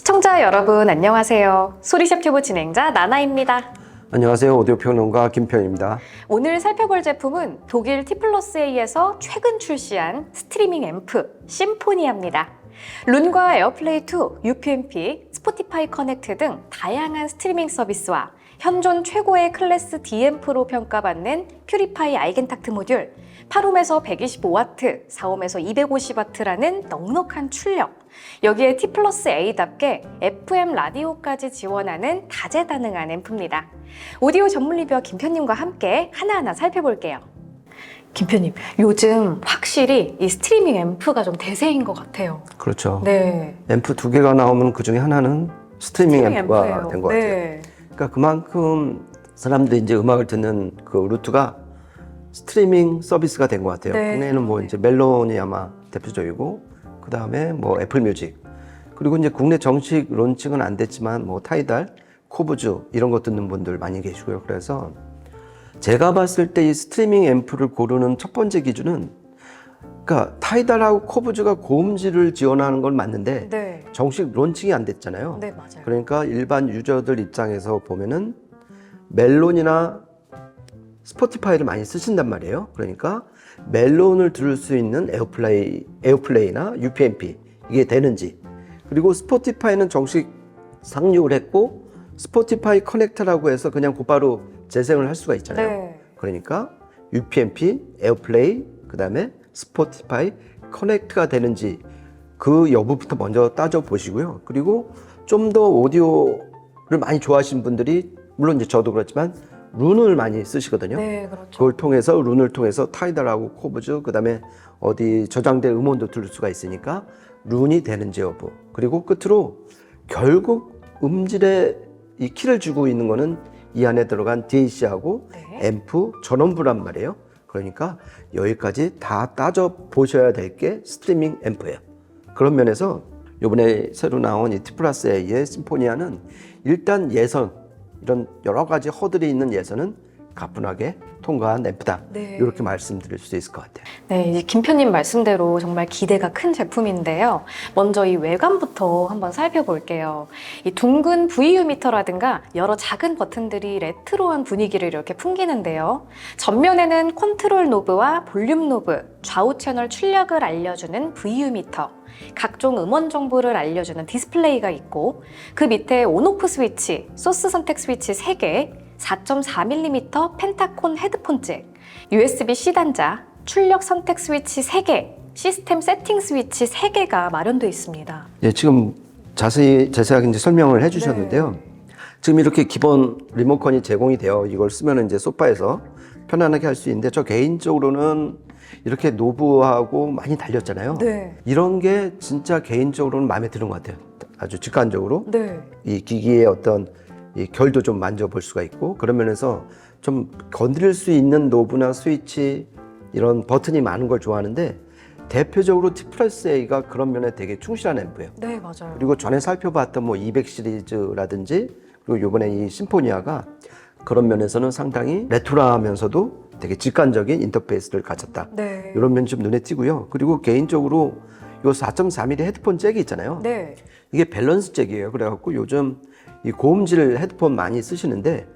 시청자 여러분 안녕하세요. 소리샵 튜브 진행자 나나입니다. 안녕하세요. 오디오 평론가 김편입니다. 오늘 살펴볼 제품은 독일 T+A에서 최근 출시한 스트리밍 앰프 심포니아입니다. 룬과 에어플레이 2, UPnP, 스포티파이 커넥트 등 다양한 스트리밍 서비스와 현존 최고의 클래스 D앰프로 평가받는 퓨리파이 아이겐탁트 모듈, 8옴에서 125W, 4옴에서 250W라는 넉넉한 출력, 여기에 T+A답게 FM 라디오까지 지원하는 다재다능한 앰프입니다. 오디오 전문 리뷰어 김편님과 함께 하나하나 살펴볼게요. 김편님, 요즘 확실히 이 스트리밍 앰프가 좀 대세인 것 같아요. 그렇죠. 네. 앰프 두 개가 나오면 그 중에 하나는 스트리밍 앰프가 된 것 같아요. 네. 그러니까 그만큼 사람들이 이제 음악을 듣는 그 루트가 스트리밍 서비스가 된 것 같아요. 네. 국내에는 뭐 이제 멜론이 아마 대표적이고, 그 다음에 뭐 애플 뮤직, 그리고 이제 국내 정식 론칭은 안 됐지만 뭐 타이달, 코브즈 이런 거 듣는 분들 많이 계시고요. 그래서 제가 봤을 때 이 스트리밍 앰프를 고르는 첫 번째 기준은, 그러니까 타이달하고 코브즈가 고음질을 지원하는 건 맞는데 네. 정식 론칭이 안 됐잖아요. 네, 맞아요. 그러니까 일반 유저들 입장에서 보면은 멜론이나 스포티파이를 많이 쓰신단 말이에요. 그러니까 멜론을 들을 수 있는 에어플레이나 UPnP 이게 되는지, 그리고 스포티파이는 정식 상륙을 했고 스포티파이 커넥터라고 해서 그냥 곧바로 재생을 할 수가 있잖아요. 네. 그러니까 UPnP, 에어플레이, 그 다음에 스포티파이 커넥트가 되는지 그 여부부터 먼저 따져보시고요. 그리고 좀 더 오디오를 많이 좋아하시는 분들이, 물론 이제 저도 그렇지만 룬을 많이 쓰시거든요. 네, 그렇죠. 그걸 통해서, 룬을 통해서 타이달하고 코브즈, 그 다음에 어디 저장된 음원도 들을 수가 있으니까 룬이 되는지 여부, 그리고 끝으로 결국 음질에 이 키를 주고 있는 거는 이 안에 들어간 DAC하고 네. 앰프 전원부란 말이에요. 그러니까 여기까지 다 따져 보셔야 될 게 스트리밍 앰프예요. 그런 면에서 이번에 새로 나온 이 T+A의 심포니아는 일단 예선, 이런 여러 가지 허들이 있는 예선은 가뿐하게 통과한 앰프다. 네. 이렇게 말씀드릴 수 있을 것 같아요. 네, 이제 김편님 말씀대로 정말 기대가 큰 제품인데요. 먼저 이 외관부터 한번 살펴볼게요. 이 둥근 VU 미터라든가 여러 작은 버튼들이 레트로한 분위기를 이렇게 풍기는데요. 전면에는 컨트롤 노브와 볼륨 노브, 좌우 채널 출력을 알려주는 VU 미터, 각종 음원 정보를 알려주는 디스플레이가 있고, 그 밑에 온오프 스위치, 소스 선택 스위치 3개, 4.4mm 펜타콘 헤드폰 잭, USB-C 단자, 출력 선택 스위치 3개, 시스템 세팅 스위치 3개가 마련되어 있습니다. 예, 지금 자세하게 이제 설명을 해주셨는데요. 네. 지금 이렇게 기본 리모컨이 제공이 되어 이걸 쓰면 이제 소파에서 편안하게 할 수 있는데, 저 개인적으로는 이렇게 노브하고 많이 달렸잖아요. 네. 이런 게 진짜 개인적으로는 마음에 드는 것 같아요. 아주 직관적으로. 네. 이 기기의 어떤 이 결도 좀 만져볼 수가 있고, 그런 면에서 좀 건드릴 수 있는 노브나 스위치, 이런 버튼이 많은 걸 좋아하는데, 대표적으로 T+A가 그런 면에 되게 충실한 앰프예요. 네, 맞아요. 그리고 전에 살펴봤던 뭐 200 시리즈라든지, 그리고 이번에 이 심포니아가 그런 면에서는 상당히 레트로하면서도 되게 직관적인 인터페이스를 가졌다. 네. 이런 면이 좀 눈에 띄고요. 그리고 개인적으로 이 4.4mm 헤드폰 잭이 있잖아요. 네. 이게 밸런스 잭이에요. 그래갖고 요즘 이 고음질 헤드폰 많이 쓰시는데,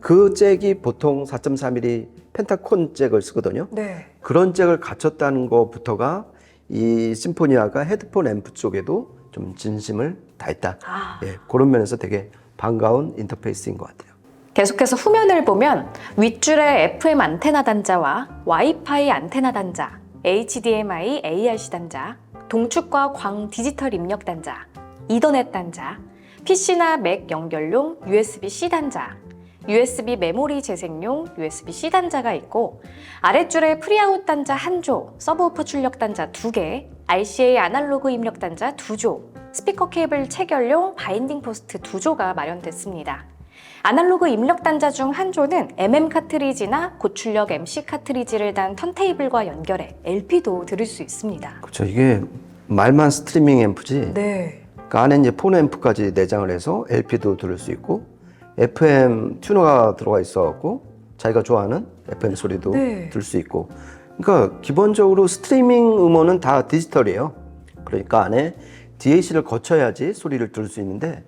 그 잭이 보통 4.4mm 펜타콘 잭을 쓰거든요. 네. 그런 잭을 갖췄다는 것부터가 이 심포니아가 헤드폰 앰프 쪽에도 좀 진심을 다했다. 예, 그런 면에서 되게 반가운 인터페이스인 것 같아요. 계속해서 후면을 보면 윗줄에 FM 안테나 단자와 와이파이 안테나 단자, HDMI, ARC 단자, 동축과 광 디지털 입력 단자, 이더넷 단자, PC나 맥 연결용 USB-C 단자, USB 메모리 재생용 USB-C 단자가 있고, 아랫줄에 프리아웃 단자 1조, 서브우퍼 출력 단자 2개, RCA 아날로그 입력 단자 2조, 스피커 케이블 체결용 바인딩 포스트 2조가 마련됐습니다. 아날로그 입력 단자 중 한 조는 MM 카트리지나 고출력 MC 카트리지를 단 턴테이블과 연결해 LP도 들을 수 있습니다. 그렇죠. 이게 말만 스트리밍 앰프지. 네. 그 안에 이제 폰 앰프까지 내장을 해서 LP도 들을 수 있고, FM 튜너가 들어가 있어갖고 자기가 좋아하는 FM 소리도 네. 들을 수 있고. 그러니까 기본적으로 스트리밍 음원은 다 디지털이에요. 그러니까 안에 DAC를 거쳐야지 소리를 들을 수 있는데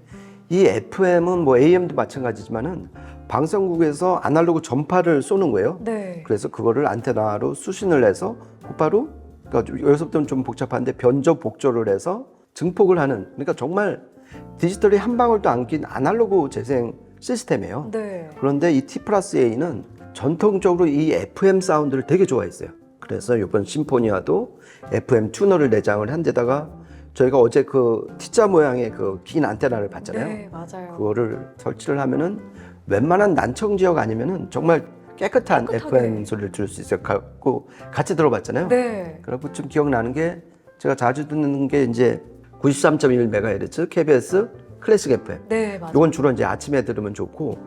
이 FM은 뭐 AM도 마찬가지지만은 방송국에서 아날로그 전파를 쏘는 거예요. 네. 그래서 그거를 안테나로 수신을 해서 곧바로 그러니까 여기서부터는 좀 복잡한데 변조 복조를 해서 증폭을 하는 그러니까 정말 디지털이 한 방울도 안 낀 아날로그 재생 시스템이에요. 네. 그런데 이 T+A는 전통적으로 이 FM 사운드를 되게 좋아했어요. 그래서 이번 심포니아도 FM 튜너를 내장을 한 데다가 저희가 어제 그 T자 모양의 그 긴 안테나를 봤잖아요. 네, 맞아요. 그거를 설치를 하면은 웬만한 난청 지역 아니면은 정말 깨끗한 깨끗하게. FM 소리를 들을 수 있어요. 갖고 같이 들어봤잖아요. 네. 그리고 좀 기억나는 게 제가 자주 듣는 게 이제 93.1MHz KBS 클래식 FM. 네, 맞아요. 이건 주로 이제 아침에 들으면 좋고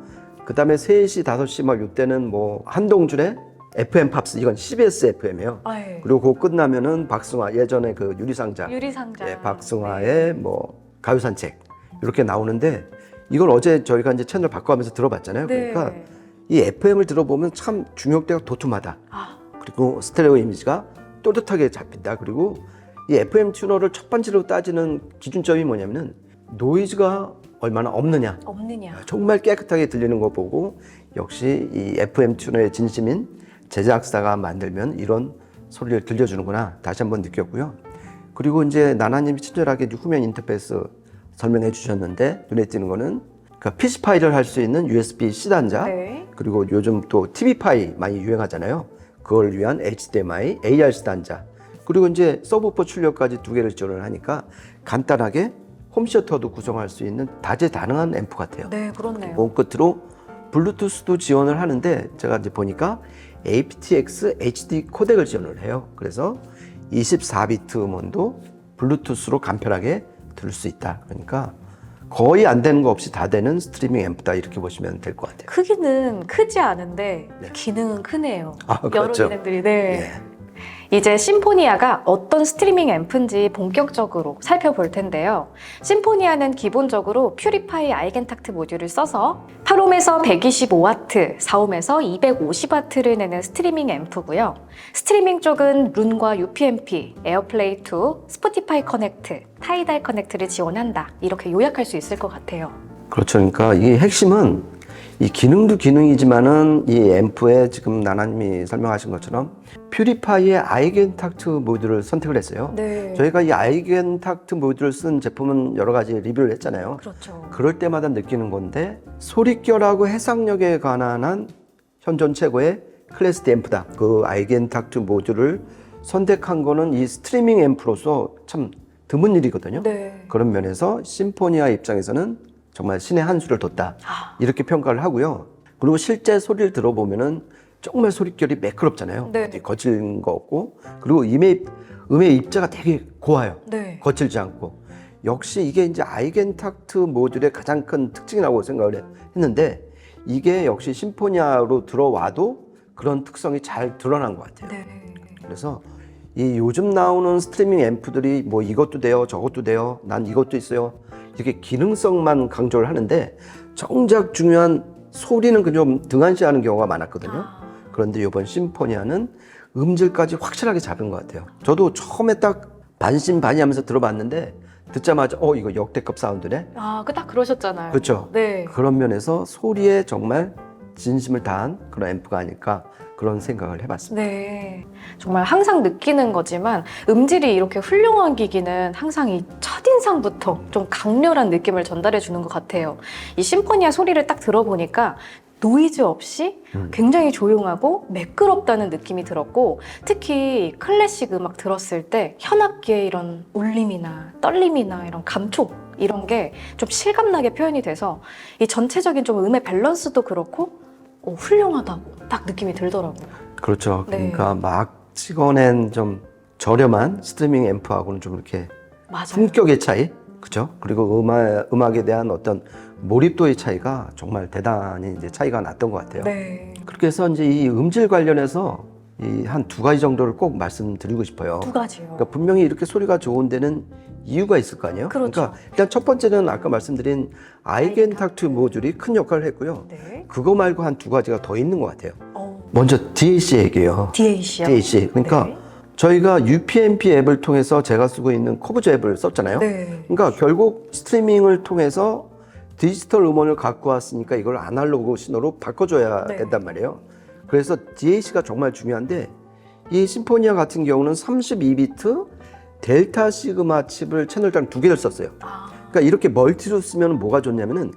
그 다음에 3시, 5시 막 이때는 뭐 한동준의 FM 팝스 이건 CBS FM이에요. 아, 예. 그리고 그거 끝나면은 박승화 예전에 그 유리상자 유리상자. 예, 박승화의 뭐 가요산책 이렇게 나오는데 이걸 어제 저희가 이제 채널 바꿔가면서 들어봤잖아요. 네. 그러니까 이 FM을 들어보면 참 중역대가 도톰하다. 아, 그리고 스테레오 이미지가 또렷하게 잡힌다. 그리고 이 FM 튜너를 첫 번째로 따지는 기준점이 뭐냐면은 노이즈가 얼마나 없느냐. 없느냐. 정말 깨끗하게 들리는 거 보고 역시 이 FM 튜너의 진심인 제작사가 만들면 이런 소리를 들려주는구나 다시 한번 느꼈고요. 그리고 이제 나나님이 친절하게 후면 인터페이스 설명해 주셨는데 눈에 띄는 거는 그 PC 파일을 할 수 있는 USB-C 단자 네. 그리고 요즘 또 TV 파일 많이 유행하잖아요. 그걸 위한 HDMI, ARC 단자 그리고 이제 서브우퍼 출력까지 두 개를 지원을 하니까 간단하게 홈시어터도 구성할 수 있는 다재다능한 앰프 같아요. 네, 그렇네요. 몸 끝으로 블루투스도 지원을 하는데 제가 이제 보니까 aptX HD 코덱을 지원을 해요. 그래서 24비트 음원도 블루투스로 간편하게 들을 수 있다. 그러니까 거의 안 되는 거 없이 다 되는 스트리밍 앰프다 이렇게 보시면 될 것 같아요. 크기는 크지 않은데 네. 기능은 크네요. 아, 그렇죠. 여러 기능들이. 네. 예. 이제 심포니아가 어떤 스트리밍 앰프인지 본격적으로 살펴볼 텐데요. 심포니아는 기본적으로 퓨리파이 아이겐탁트 모듈을 써서 8옴에서 125W, 4옴에서 250W를 내는 스트리밍 앰프고요. 스트리밍 쪽은 룬과 UPnP, 에어플레이 2, 스포티파이 커넥트, 타이달 커넥트를 지원한다. 이렇게 요약할 수 있을 것 같아요. 그렇죠. 그러니까 이 핵심은 이 기능도 기능이지만은 이 앰프에 지금 나나님이 설명하신 것처럼 퓨리파이의 아이겐탁트 모듈을 선택을 했어요. 네. 저희가 이 아이겐탁트 모듈을 쓴 제품은 여러 가지 리뷰를 했잖아요. 그렇죠. 그럴 때마다 느끼는 건데 소리결하고 해상력에 관한 한 현존 최고의 클래스 D 앰프다. 그 아이겐탁트 모듈을 선택한 거는 이 스트리밍 앰프로서 참 드문 일이거든요. 네. 그런 면에서 심포니아 입장에서는 정말 신의 한 수를 뒀다. 이렇게 평가를 하고요. 그리고 실제 소리를 들어보면은 정말 소리결이 매끄럽잖아요. 네. 어디 거칠은 거 없고 그리고 음의 입자가 되게 고와요. 네. 거칠지 않고 역시 이게 이제 아이겐탁트 모듈의 가장 큰 특징이라고 생각을 했는데 이게 역시 심포니아로 들어와도 그런 특성이 잘 드러난 것 같아요. 네. 그래서 이 요즘 나오는 스트리밍 앰프들이 뭐 이것도 돼요, 저것도 돼요, 난 이것도 있어요. 이렇게 기능성만 강조를 하는데 정작 중요한 소리는 좀 등한시하는 경우가 많았거든요. 그런데 이번 심포니아는 음질까지 확실하게 잡은 것 같아요. 저도 처음에 딱 반신반의하면서 들어봤는데 듣자마자 이거 역대급 사운드네. 아, 딱 그러셨잖아요. 그렇죠. 네. 그런 면에서 소리에 정말 진심을 다한 그런 앰프가 아닐까 그런 생각을 해봤습니다. 네. 정말 항상 느끼는 거지만 음질이 이렇게 훌륭한 기기는 항상 이 첫인상부터 좀 강렬한 느낌을 전달해 주는 것 같아요. 이 심포니아 소리를 딱 들어보니까 노이즈 없이 굉장히 조용하고 매끄럽다는 느낌이 들었고 특히 클래식 음악 들었을 때 현악기의 이런 울림이나 떨림이나 이런 감촉 이런 게 좀 실감나게 표현이 돼서 이 전체적인 좀 음의 밸런스도 그렇고 훌륭하다고 딱 느낌이 들더라고요. 그렇죠. 네. 그러니까 막 찍어낸 좀 저렴한 스트리밍 앰프하고는 좀 이렇게 맞아요. 품격의 차이, 그죠? 그리고 음악에 대한 어떤 몰입도의 차이가 정말 대단히 이제 차이가 났던 것 같아요. 네. 그렇게 해서 이제 이 음질 관련해서 이 한 두 가지 정도를 꼭 말씀드리고 싶어요. 두 가지요. 그러니까 분명히 이렇게 소리가 좋은 데는 이유가 있을 거 아니에요? 그렇죠. 그러니까 일단 첫 번째는 아까 말씀드린 아이겐탁트 모듈이 큰 역할을 했고요. 네. 그거 말고 한 두 가지가 더 있는 것 같아요. 먼저 DAC 얘기예요. DAC요? DAC. 그러니까 네. 저희가 UPnP 앱을 통해서 제가 쓰고 있는 커브즈 앱을 썼잖아요. 네. 그러니까 결국 스트리밍을 통해서 디지털 음원을 갖고 왔으니까 이걸 아날로그 신호로 바꿔줘야 네. 된단 말이에요. 그래서 DAC가 정말 중요한데 이 심포니아 같은 경우는 32비트 델타 시그마 칩을 채널당 2개를 썼어요. 그러니까 이렇게 멀티로 쓰면 뭐가 좋냐면은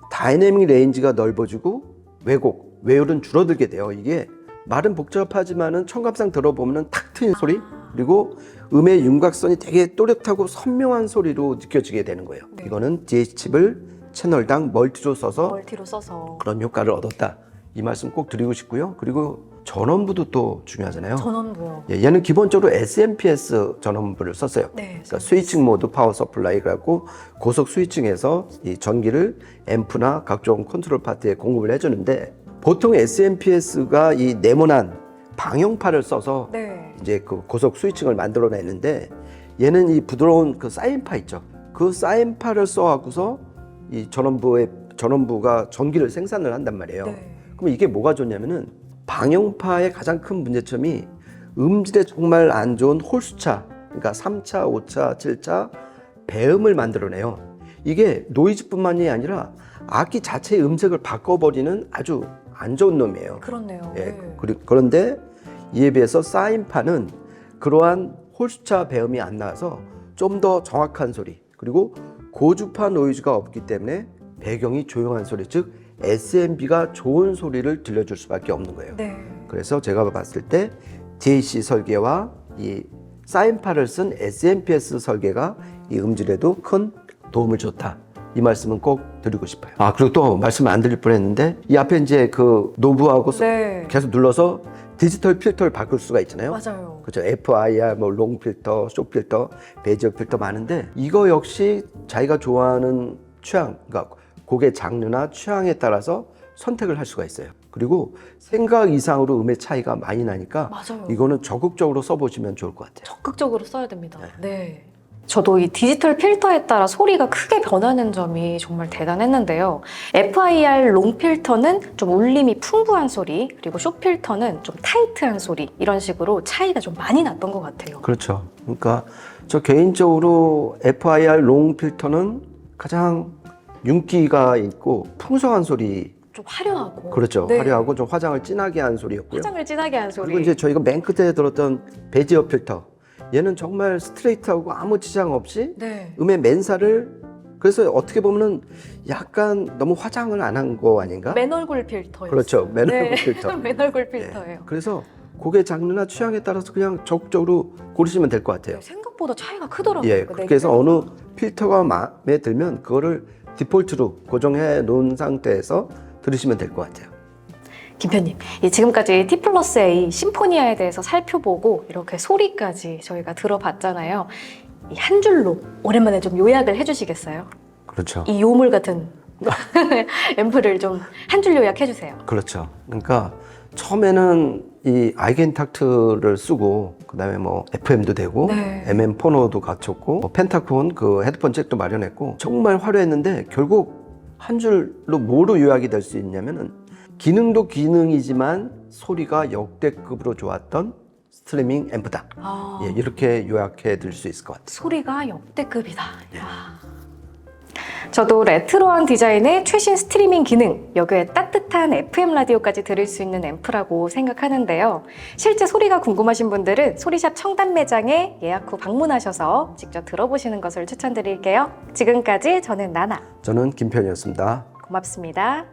다이내믹 레인지가 넓어지고 왜곡, 외율은 줄어들게 돼요. 이게 말은 복잡하지만은 청감상 들어보면은 탁 트인 소리, 그리고 음의 윤곽선이 되게 또렷하고 선명한 소리로 느껴지게 되는 거예요. 네. 이거는 DAC 칩을 채널당 멀티로 써서 멀티로 써서 그런 효과를 얻었다. 이 말씀 꼭 드리고 싶고요. 그리고 전원부도 또 중요하잖아요. 전원부요. 예, 얘는 기본적으로 SMPS 전원부를 썼어요. 네. 그러니까 스위칭 모드 파워 서플라이 그래갖고 고속 스위칭해서 이 전기를 앰프나 각종 컨트롤 파트에 공급을 해주는데 보통 SMPS가 이 네모난 방형파를 써서 네. 이제 그 고속 스위칭을 만들어내는데 얘는 이 부드러운 그 사인파 있죠. 그 사인파를 써갖고서 이 전원부가 전기를 생산을 한단 말이에요. 네. 그럼 이게 뭐가 좋냐면은 방형파의 가장 큰 문제점이 음질에 정말 안 좋은 홀수차, 그러니까 3차, 5차, 7차 배음을 만들어내요. 이게 노이즈뿐만이 아니라 악기 자체의 음색을 바꿔버리는 아주 안 좋은 놈이에요. 그렇네요. 예, 네. 그런데 이에 비해서 사인파는 그러한 홀수차 배음이 안 나와서 좀 더 정확한 소리, 그리고 고주파 노이즈가 없기 때문에 배경이 조용한 소리, 즉 SMB가 좋은 소리를 들려줄 수밖에 없는 거예요. 네. 그래서 제가 봤을 때 DAC 설계와 이 사인파를 쓴 SMPS 설계가 이 음질에도 큰 도움을 줬다. 이 말씀은 꼭 드리고 싶어요. 아, 그리고 또 말씀을 안 드릴 뻔했는데 이 앞에 이제 그 노브하고 네. 계속 눌러서 디지털 필터를 바꿀 수가 있잖아요. 맞아요. 그렇죠. FIR, 뭐 롱 필터, 숏 필터, 베이지어 필터 많은데 이거 역시 자기가 좋아하는 취향, 그러니까 곡의 장르나 취향에 따라서 선택을 할 수가 있어요. 그리고 생각 이상으로 음의 차이가 많이 나니까 맞아요. 이거는 적극적으로 써보시면 좋을 것 같아요. 적극적으로 써야 됩니다. 네. 저도 이 디지털 필터에 따라 소리가 크게 변하는 점이 정말 대단했는데요. FIR 롱 필터는 좀 울림이 풍부한 소리, 그리고 숏 필터는 좀 타이트한 소리, 이런 식으로 차이가 좀 많이 났던 것 같아요. 그렇죠. 그러니까 저 개인적으로 FIR 롱 필터는 가장 윤기가 있고 풍성한 소리, 좀 화려하고. 그렇죠. 네. 화려하고 좀 화장을 진하게 한 소리였고요. 화장을 진하게 한 소리. 그리고 이제 저희가 맨 끝에 들었던 베지어 필터, 얘는 정말 스트레이트하고 아무 지장 없이 네. 음의 맨살을, 그래서 어떻게 보면은 약간 너무 화장을 안 한 거 아닌가? 맨얼굴 필터예요. 그렇죠. 맨얼굴 필터. 맨얼굴 필터예요. 그래서 곡의 장르나 취향에 따라서 그냥 적극적으로 고르시면 될 것 같아요. 생각보다 차이가 크더라고요. 예, 그 그렇게 해서 내기가. 어느 필터가 마음에 들면 그거를 디폴트로 고정해 놓은 상태에서 들으시면 될 것 같아요. 김편님, 지금까지 T+A 심포니아에 대해서 살펴보고 이렇게 소리까지 저희가 들어봤잖아요. 이 한 줄로 오랜만에 좀 요약을 해주시겠어요? 그렇죠. 이 요물 같은 앰프를 좀 한 줄 요약해주세요. 그렇죠. 그러니까 처음에는 이 아이겐탁트를 쓰고 그다음에 뭐 FM도 되고 네. MM 포노도 갖췄고 뭐 펜타콘 그 헤드폰 잭도 마련했고 정말 화려했는데 결국 한 줄로 뭐로 요약이 될 수 있냐면은 기능도 기능이지만 소리가 역대급으로 좋았던 스트리밍 앰프다. 아, 예, 이렇게 요약해 드릴 수 있을 것 같아요. 소리가 역대급이다. 야. 저도 레트로한 디자인의 최신 스트리밍 기능, 여기에 따뜻한 FM 라디오까지 들을 수 있는 앰프라고 생각하는데요. 실제 소리가 궁금하신 분들은 소리샵 청담 매장에 예약 후 방문하셔서 직접 들어보시는 것을 추천드릴게요. 지금까지 저는 나나. 저는 김편이었습니다. 고맙습니다.